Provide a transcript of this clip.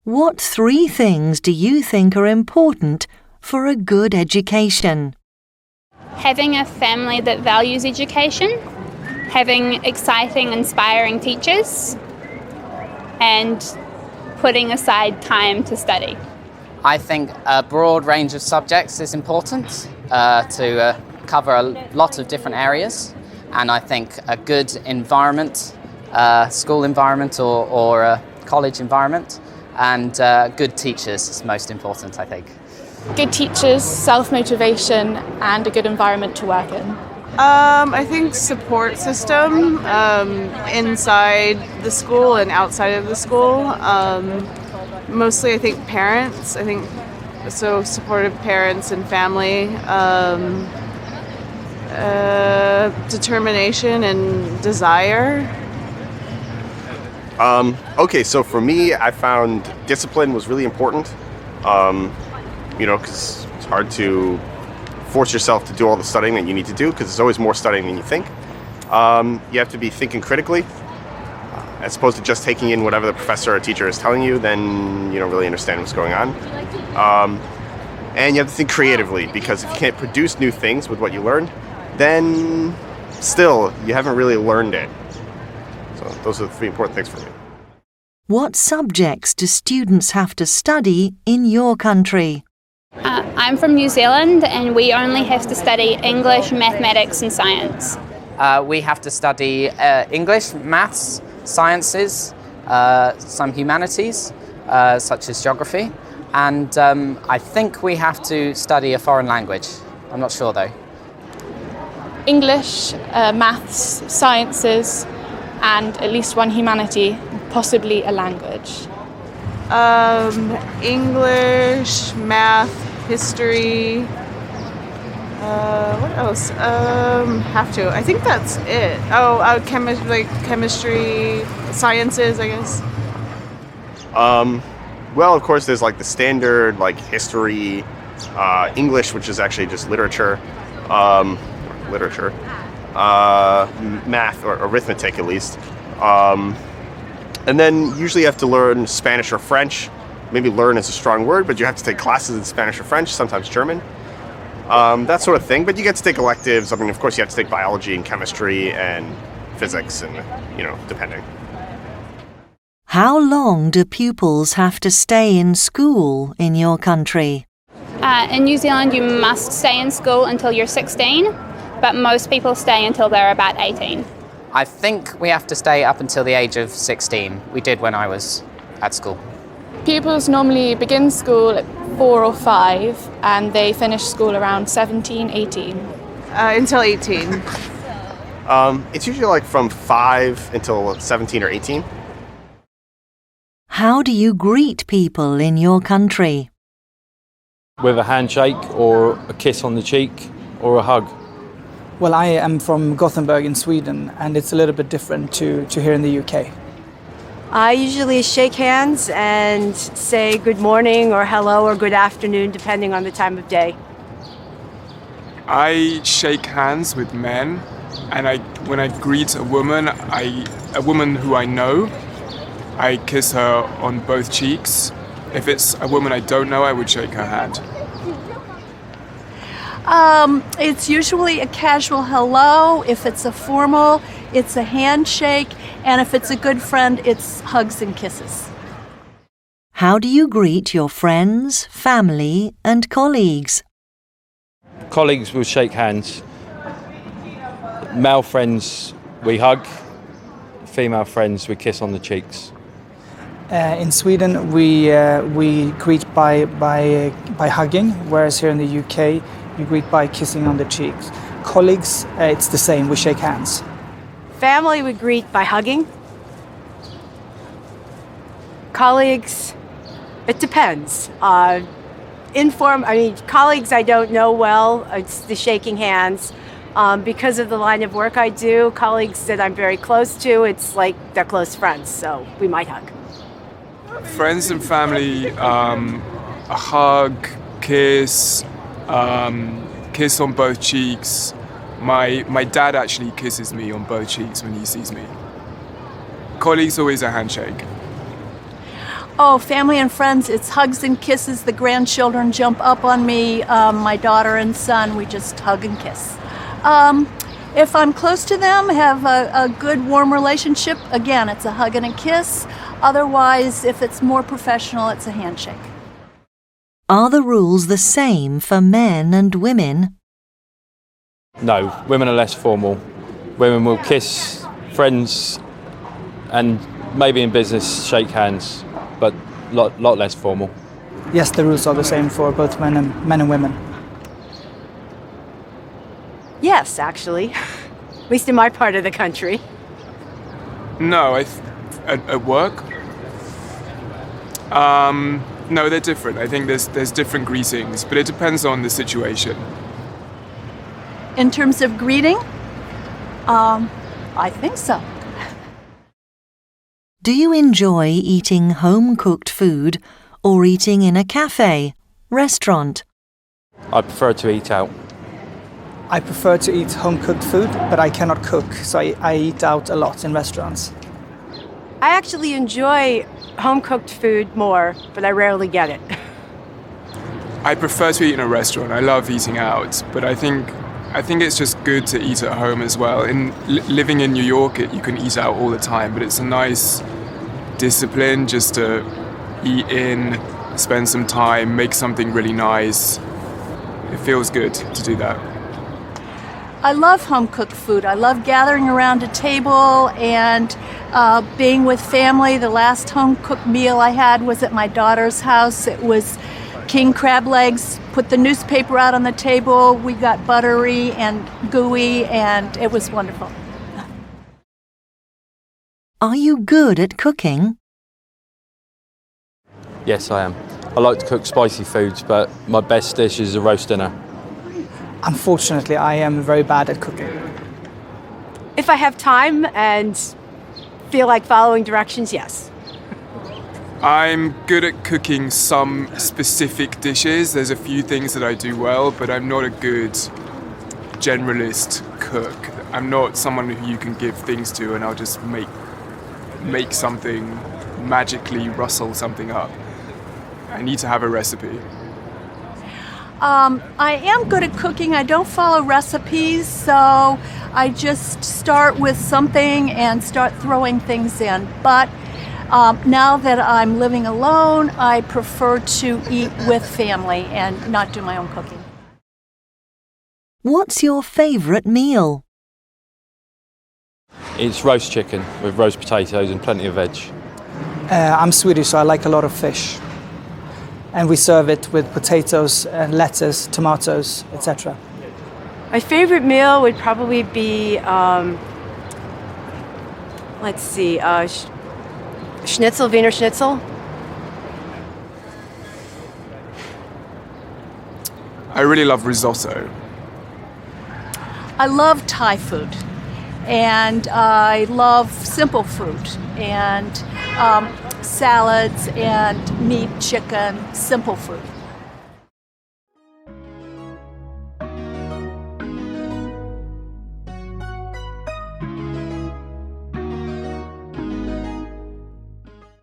What 3 things do you think are important for a good education? Having a family that values education, having exciting, inspiring teachers, and putting aside time to study. I think a broad range of subjects is important to cover a lot of different areas, and I think a good environment, school environment or a college environment, and good teachers is most important, I think. Good teachers, self-motivation, and a good environment to work in. I think support system inside the school and outside of the school. Mostly I think parents. I think so supportive parents and family. Determination and desire. Okay, so for me, I found discipline was really important. Because it's hard to force yourself to do all the studying that you need to do, because there's always more studying than you think. You have to be thinking critically, as opposed to just taking in whatever the professor or teacher is telling you. Then you don't really understand what's going on. And you have to think creatively, because if you can't produce new things with what you learned, then still you haven't really learned it. So those are the 3 important things for me. What subjects do students have to study in your country? I'm from New Zealand and we only have to study English, mathematics and science. We have to study English, maths, sciences, some humanities, such as geography, and I think we have to study a foreign language. I'm not sure though. English, maths, sciences, and at least one humanity, possibly a language. English, math, history. What else? Have to. I think that's it. Chemistry, sciences, I guess. Well, of course, there's the standard history, English, which is actually just literature, math or arithmetic at least. And then usually you have to learn Spanish or French. Maybe learn is a strong word, but you have to take classes in Spanish or French, sometimes German. That sort of thing. But you get to take electives. I mean, of course, you have to take biology and chemistry and physics and, depending. How long do pupils have to stay in school in your country? In New Zealand you must stay in school until you're 16, but most people stay until they're about 18. I think we have to stay up until the age of 16. We did when I was at school. Pupils normally begin school at 4 or 5 and they finish school around 17, 18. Until 18. It's usually from 5 until 17 or 18. How do you greet people in your country? With a handshake or a kiss on the cheek or a hug. Well, I am from Gothenburg in Sweden, and it's a little bit different to here in the UK. I usually shake hands and say good morning or hello or good afternoon, depending on the time of day. I shake hands with men, and when I greet a woman who I know, I kiss her on both cheeks. If it's a woman I don't know, I would shake her hand. It's usually a casual hello. If it's a formal, it's a handshake. And if it's a good friend, it's hugs and kisses. How do you greet your friends, family, and colleagues? Colleagues will shake hands. Male friends, we hug. Female friends, we kiss on the cheeks. In Sweden, we greet by hugging, whereas here in the UK, you greet by kissing on the cheeks. Colleagues, it's the same. We shake hands. Family we greet by hugging. Colleagues, it depends. Colleagues I don't know well, it's the shaking hands. Because of the line of work I do, colleagues that I'm very close to, it's like they're close friends, so we might hug. Friends and family, a hug, kiss, kiss on both cheeks. My dad actually kisses me on both cheeks when he sees me. Colleagues, always a handshake. Oh, family and friends, it's hugs and kisses. The grandchildren jump up on me. My daughter and son, we just hug and kiss. If I'm close to them, have a good, warm relationship, again, it's a hug and a kiss. Otherwise, if it's more professional, it's a handshake. Are the rules the same for men and women? No, women are less formal. Women will kiss friends and maybe in business shake hands, but lot less formal. Yes, the rules are the same for both men and women. Yes, actually. At least in my part of the country. No, at work? No, they're different. I think there's different greetings, but it depends on the situation. In terms of greeting, I think so. Do you enjoy eating home-cooked food or eating in a cafe, restaurant? I prefer to eat out. I prefer to eat home-cooked food, but I cannot cook, so I eat out a lot in restaurants. I actually enjoy home-cooked food more, but I rarely get it. I prefer to eat in a restaurant. I love eating out, but I think it's just good to eat at home as well. Living in New York, you can eat out all the time, but it's a nice discipline just to eat in, spend some time, make something really nice. It feels good to do that. I love home-cooked food. I love gathering around a table and being with family. The last home-cooked meal I had was at my daughter's house. It was king crab legs, put the newspaper out on the table. We got buttery and gooey, and it was wonderful. Are you good at cooking? Yes, I am. I like to cook spicy foods, but my best dish is a roast dinner. Unfortunately, I am very bad at cooking. If I have time and feel like following directions, yes. I'm good at cooking some specific dishes. There's a few things that I do well, but I'm not a good generalist cook. I'm not someone who you can give things to and I'll just make something, magically rustle something up. I need to have a recipe. I am good at cooking. I don't follow recipes, so I just start with something and start throwing things in. But now that I'm living alone, I prefer to eat with family and not do my own cooking. What's your favourite meal? It's roast chicken with roast potatoes and plenty of veg. I'm Swedish, so I like a lot of fish. And we serve it with potatoes and lettuce, tomatoes, etc. My favorite meal would probably be, schnitzel, Wiener Schnitzel. I really love risotto. I love Thai food, and I love simple food, and salads and meat, chicken, simple food.